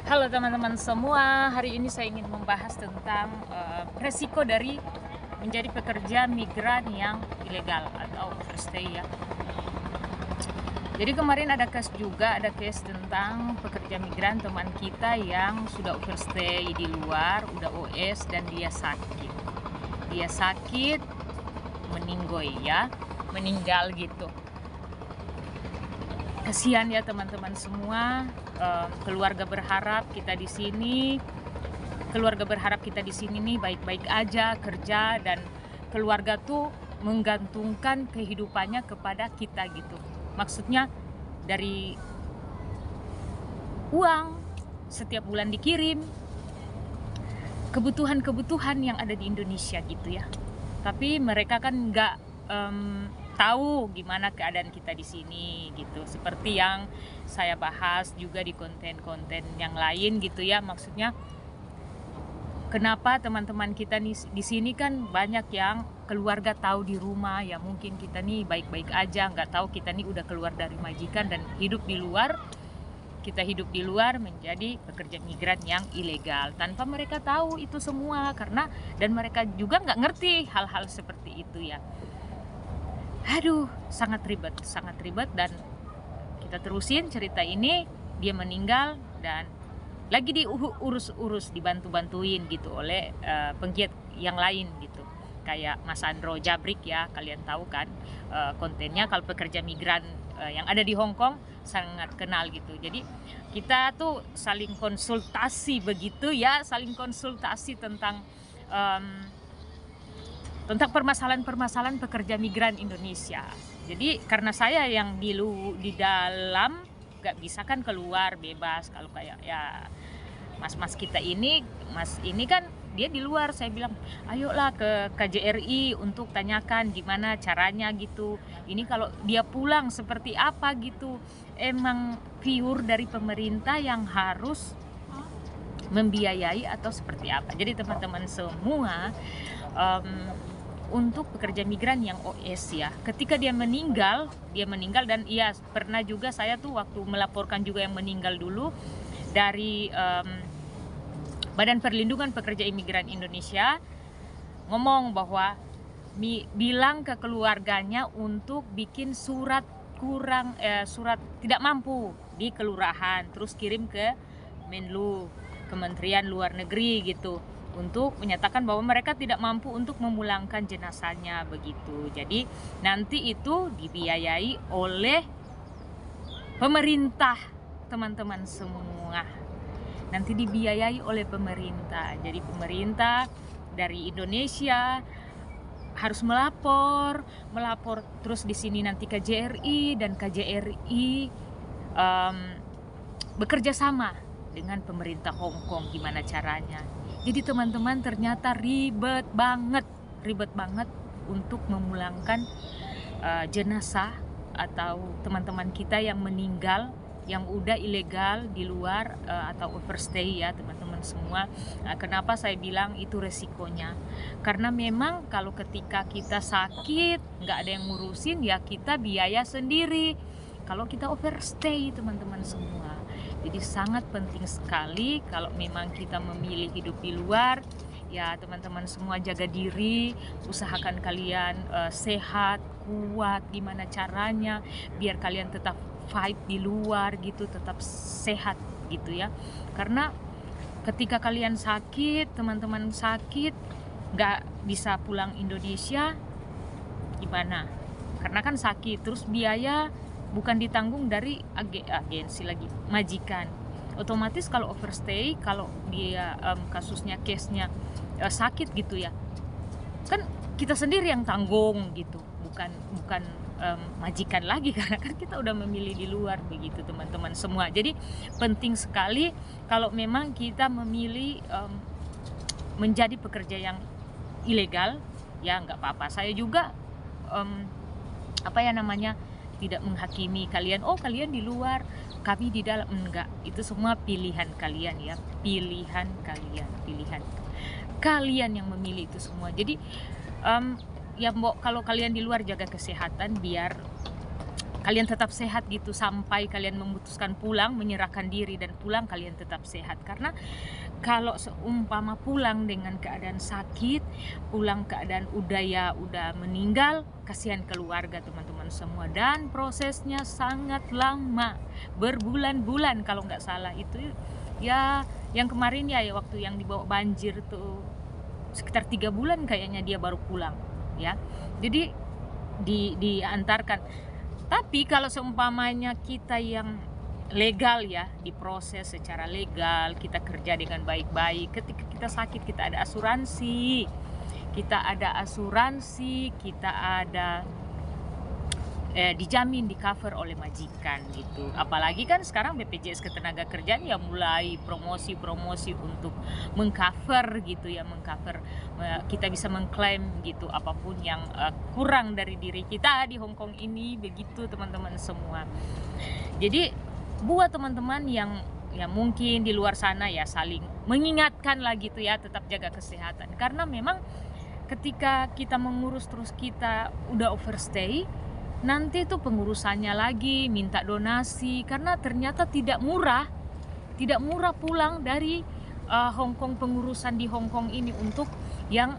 Halo teman-teman semua, hari ini saya ingin membahas tentang resiko dari menjadi pekerja migran yang ilegal atau overstay ya. Jadi kemarin ada case tentang pekerja migran teman kita yang sudah overstay di luar, udah OS dan dia sakit. Dia sakit, meninggal gitu. Kasihan ya teman-teman semua. Keluarga berharap kita di sini nih baik-baik aja kerja, dan keluarga tuh menggantungkan kehidupannya kepada kita gitu. Maksudnya dari uang setiap bulan dikirim, kebutuhan-kebutuhan yang ada di Indonesia gitu ya. Tapi mereka kan nggak tahu gimana keadaan kita di sini gitu. Seperti yang saya bahas juga di konten-konten yang lain gitu ya. Maksudnya kenapa teman-teman kita nih di sini kan banyak yang keluarga tahu di rumah ya, mungkin kita nih baik-baik aja, nggak tahu kita nih udah keluar dari majikan dan hidup di luar. Kita hidup di luar menjadi pekerja migran yang ilegal tanpa mereka tahu itu semua, dan mereka juga nggak ngerti hal-hal seperti itu ya. Aduh, sangat ribet dan kita terusin cerita ini. Dia meninggal dan lagi diurus-urus, dibantu-bantuin gitu oleh penggiat yang lain gitu. Kayak Mas Andro Jabrik ya, kalian tahu kan kontennya. Kalau pekerja migran yang ada di Hong Kong sangat kenal gitu. Jadi kita tuh saling konsultasi begitu ya, tentang permasalahan pekerja migran Indonesia. Jadi karena saya yang di dalam nggak bisa kan keluar bebas, kalau kayak ya mas ini kan dia di luar. Saya bilang ayolah ke KJRI untuk tanyakan gimana caranya gitu. Ini kalau dia pulang seperti apa gitu. Emang pure dari pemerintah yang harus membiayai atau seperti apa. Jadi teman-teman semua, untuk pekerja migran yang OS ya, ketika dia meninggal dan iya pernah juga saya tuh waktu melaporkan juga yang meninggal dulu dari Badan Perlindungan Pekerja Imigran Indonesia, ngomong bahwa bilang ke keluarganya untuk bikin surat tidak mampu di kelurahan, terus kirim ke Menlu, Kementerian Luar Negeri gitu, untuk menyatakan bahwa mereka tidak mampu untuk memulangkan jenazahnya begitu. Jadi nanti itu dibiayai oleh pemerintah, teman-teman semua. Nanti dibiayai oleh pemerintah. Jadi pemerintah dari Indonesia harus melapor terus di sini nanti KJRI, dan KJRI bekerja sama dengan pemerintah Hong Kong gimana caranya. Jadi teman-teman ternyata ribet banget untuk memulangkan jenazah atau teman-teman kita yang meninggal, yang udah ilegal di luar atau overstay ya teman-teman semua. Kenapa saya bilang itu resikonya? Karena memang kalau ketika kita sakit nggak ada yang ngurusin ya kita biaya sendiri. Kalau kita overstay teman-teman semua. Jadi sangat penting sekali kalau memang kita memilih hidup di luar ya teman-teman semua, jaga diri, usahakan kalian sehat, kuat, gimana caranya biar kalian tetap fight di luar gitu, tetap sehat gitu ya. Karena ketika kalian sakit, teman-teman sakit nggak bisa pulang Indonesia gimana? Karena kan sakit, terus biaya bukan ditanggung dari agensi lagi, majikan. Otomatis kalau overstay, kalau dia kasusnya, case-nya sakit gitu ya, kan kita sendiri yang tanggung gitu, bukan majikan lagi, karena kan kita udah memilih di luar begitu teman-teman semua. Jadi penting sekali kalau memang kita memilih menjadi pekerja yang ilegal ya nggak apa-apa. Saya juga tidak menghakimi kalian, oh kalian di luar, kami di dalam, enggak. Itu semua pilihan kalian ya, pilihan kalian yang memilih itu semua. Jadi ya kalau kalian di luar jaga kesehatan biar kalian tetap sehat gitu sampai kalian memutuskan pulang, menyerahkan diri dan pulang, kalian tetap sehat. Karena kalau seumpama pulang dengan keadaan sakit, pulang keadaan udah meninggal, kasihan keluarga teman-teman semua, dan prosesnya sangat lama, berbulan-bulan kalau nggak salah. Itu ya yang kemarin ya waktu yang dibawa banjir tuh sekitar 3 bulan kayaknya dia baru pulang ya. Jadi diantarkan. Tapi kalau seumpamanya kita yang legal ya, diproses secara legal, kita kerja dengan baik-baik, ketika kita sakit kita ada asuransi, kita ada dijamin, di cover oleh majikan gitu. Apalagi kan sekarang BPJS Ketenagakerjaan ya mulai promosi untuk mengcover gitu ya, kita bisa mengklaim gitu apapun yang kurang dari diri kita di Hong Kong ini, begitu teman-teman semua. Jadi buat teman-teman yang ya mungkin di luar sana ya, saling mengingatkan lah gitu ya, tetap jaga kesehatan. Karena memang ketika kita mengurus terus kita udah overstay, nanti tuh pengurusannya lagi minta donasi, karena ternyata tidak murah pulang dari Hong Kong, pengurusan di Hong Kong ini untuk yang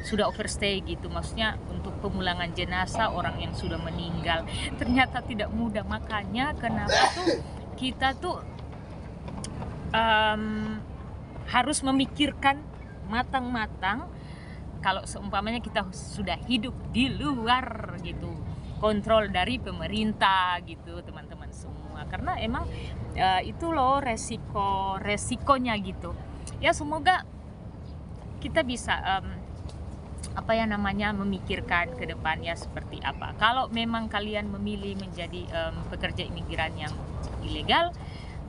sudah overstay gitu, maksudnya untuk pemulangan jenazah orang yang sudah meninggal, ternyata tidak mudah. Makanya kenapa tuh kita tuh harus memikirkan matang-matang kalau seumpamanya kita sudah hidup di luar gitu, kontrol dari pemerintah gitu teman-teman semua. Karena emang itu loh resikonya gitu ya. Semoga kita bisa memikirkan ke depannya seperti apa. Kalau memang kalian memilih menjadi pekerja imigran yang ilegal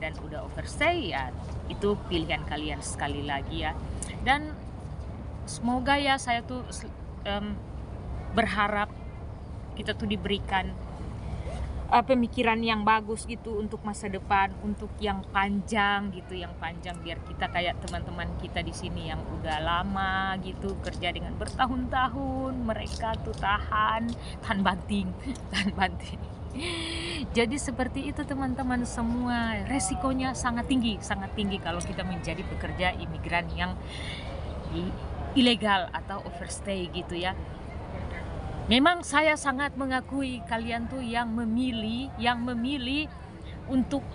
dan udah overstay, ya itu pilihan kalian sekali lagi ya. Dan semoga ya, saya tuh berharap kita tuh diberikan pemikiran yang bagus gitu untuk masa depan, untuk yang panjang gitu, biar kita kayak teman-teman kita di sini yang udah lama gitu kerja dengan bertahun-tahun, mereka tuh tahan banting. Jadi seperti itu teman-teman semua, resikonya sangat tinggi kalau kita menjadi pekerja imigran yang ilegal atau overstay gitu ya. Memang saya sangat mengakui kalian tuh yang memilih untuk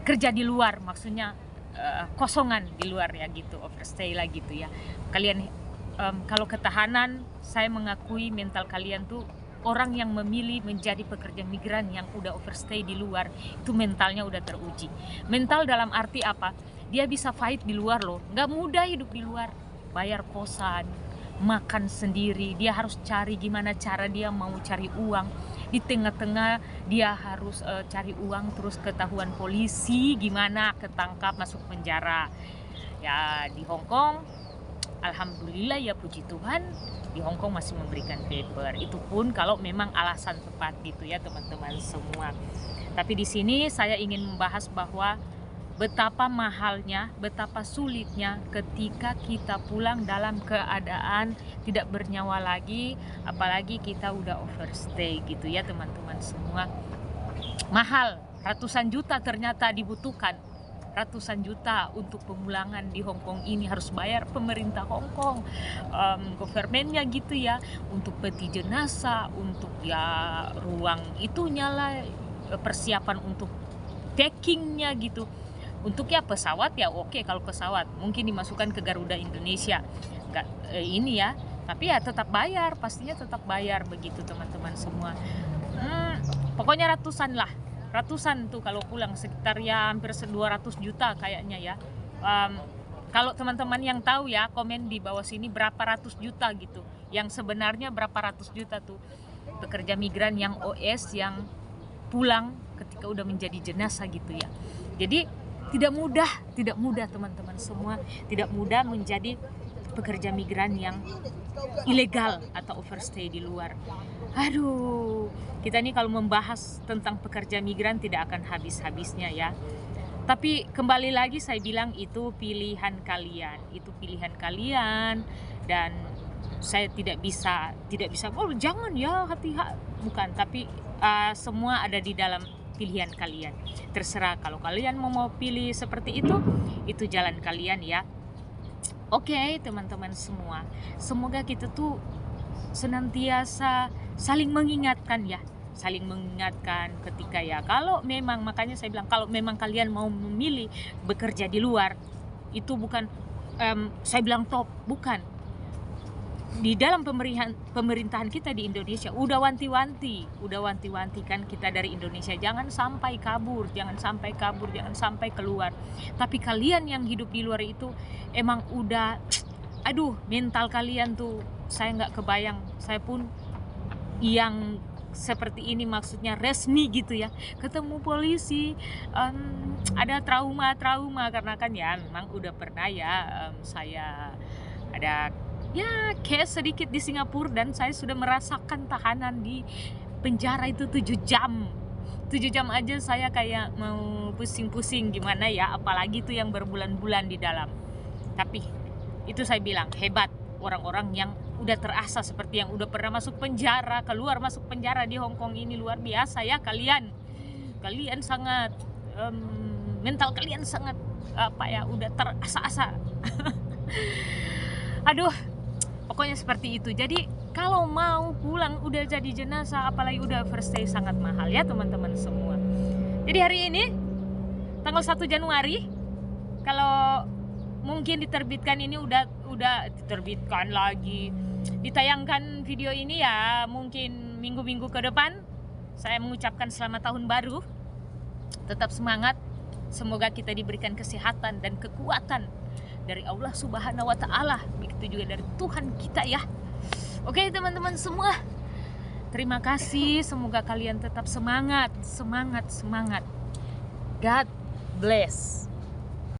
kerja di luar, maksudnya kosongan di luar ya gitu, overstay lah gitu ya. Kalian kalau ketahanan, saya mengakui mental kalian tuh, orang yang memilih menjadi pekerja migran yang udah overstay di luar, itu mentalnya udah teruji. Mental dalam arti apa? Dia bisa fight di luar loh, nggak mudah hidup di luar, bayar kosan, makan sendiri, dia harus cari gimana cara dia mau cari uang. Di tengah-tengah dia harus cari uang, terus ketahuan polisi, gimana ketangkap, masuk penjara. Ya di Hong Kong, alhamdulillah ya, puji Tuhan, di Hong Kong masih memberikan paper. Itu pun kalau memang alasan tepat gitu ya teman-teman semua. Tapi di sini saya ingin membahas bahwa betapa mahalnya, betapa sulitnya ketika kita pulang dalam keadaan tidak bernyawa lagi, apalagi kita udah overstay gitu ya teman-teman semua. Mahal, ratusan juta ternyata dibutuhkan. Ratusan juta untuk pemulangan di Hong Kong ini harus bayar pemerintah Hong Kong, governmentnya gitu ya, untuk peti jenazah, untuk ya ruang itunya lah, persiapan untuk packingnya gitu. Untuk ya pesawat ya oke, kalau pesawat mungkin dimasukkan ke Garuda Indonesia, nggak ini ya, tapi ya tetap bayar, pastinya tetap bayar begitu teman-teman semua. Pokoknya ratusan tuh kalau pulang, sekitar ya hampir 200 juta kayaknya ya. Kalau teman-teman yang tahu ya, komen di bawah sini berapa ratus juta gitu, yang sebenarnya berapa ratus juta tuh pekerja migran yang OS yang pulang ketika udah menjadi jenazah gitu ya. Jadi tidak mudah teman-teman semua, tidak mudah menjadi pekerja migran yang ilegal atau overstay di luar. Aduh, kita nih kalau membahas tentang pekerja migran tidak akan habis-habisnya ya. Tapi kembali lagi saya bilang, itu pilihan kalian, dan saya tidak bisa oh jangan ya hati-hati, bukan, tapi semua ada di dalam pilihan kalian. Terserah, kalau kalian mau pilih seperti itu jalan kalian ya. Oke, teman-teman semua, semoga kita tuh senantiasa saling mengingatkan ya, saling mengingatkan ketika ya, kalau memang, makanya saya bilang, kalau memang kalian mau memilih bekerja di luar, itu bukan saya bilang top, bukan. Di dalam pemerintahan kita di Indonesia udah wanti-wanti kan kita dari Indonesia, jangan sampai kabur, jangan sampai keluar. Tapi kalian yang hidup di luar itu emang udah, aduh, mental kalian tuh saya nggak kebayang. Saya pun yang seperti ini, maksudnya resmi gitu ya, ketemu polisi, ada trauma karena kan ya memang udah pernah ya, saya ada ya case sedikit di Singapura, dan saya sudah merasakan tahanan di penjara itu 7 jam aja saya kayak mau pusing-pusing gimana ya, apalagi itu yang berbulan-bulan di dalam. Tapi itu saya bilang hebat orang-orang yang udah terasa, seperti yang udah pernah masuk penjara, keluar masuk penjara di Hong Kong ini, luar biasa ya kalian sangat mental kalian sangat udah terasa-asa. Aduh, pokoknya seperti itu. Jadi kalau mau pulang udah jadi jenazah, apalagi udah first day, sangat mahal ya teman-teman semua. Jadi hari ini tanggal 1 Januari, kalau mungkin diterbitkan ini udah diterbitkan lagi, ditayangkan video ini ya mungkin minggu-minggu ke depan. Saya mengucapkan selamat tahun baru, tetap semangat, semoga kita diberikan kesehatan dan kekuatan dari Allah Subhanahu wa Ta'ala, begitu juga dari Tuhan kita ya. Oke teman-teman semua, terima kasih, semoga kalian tetap semangat. God bless.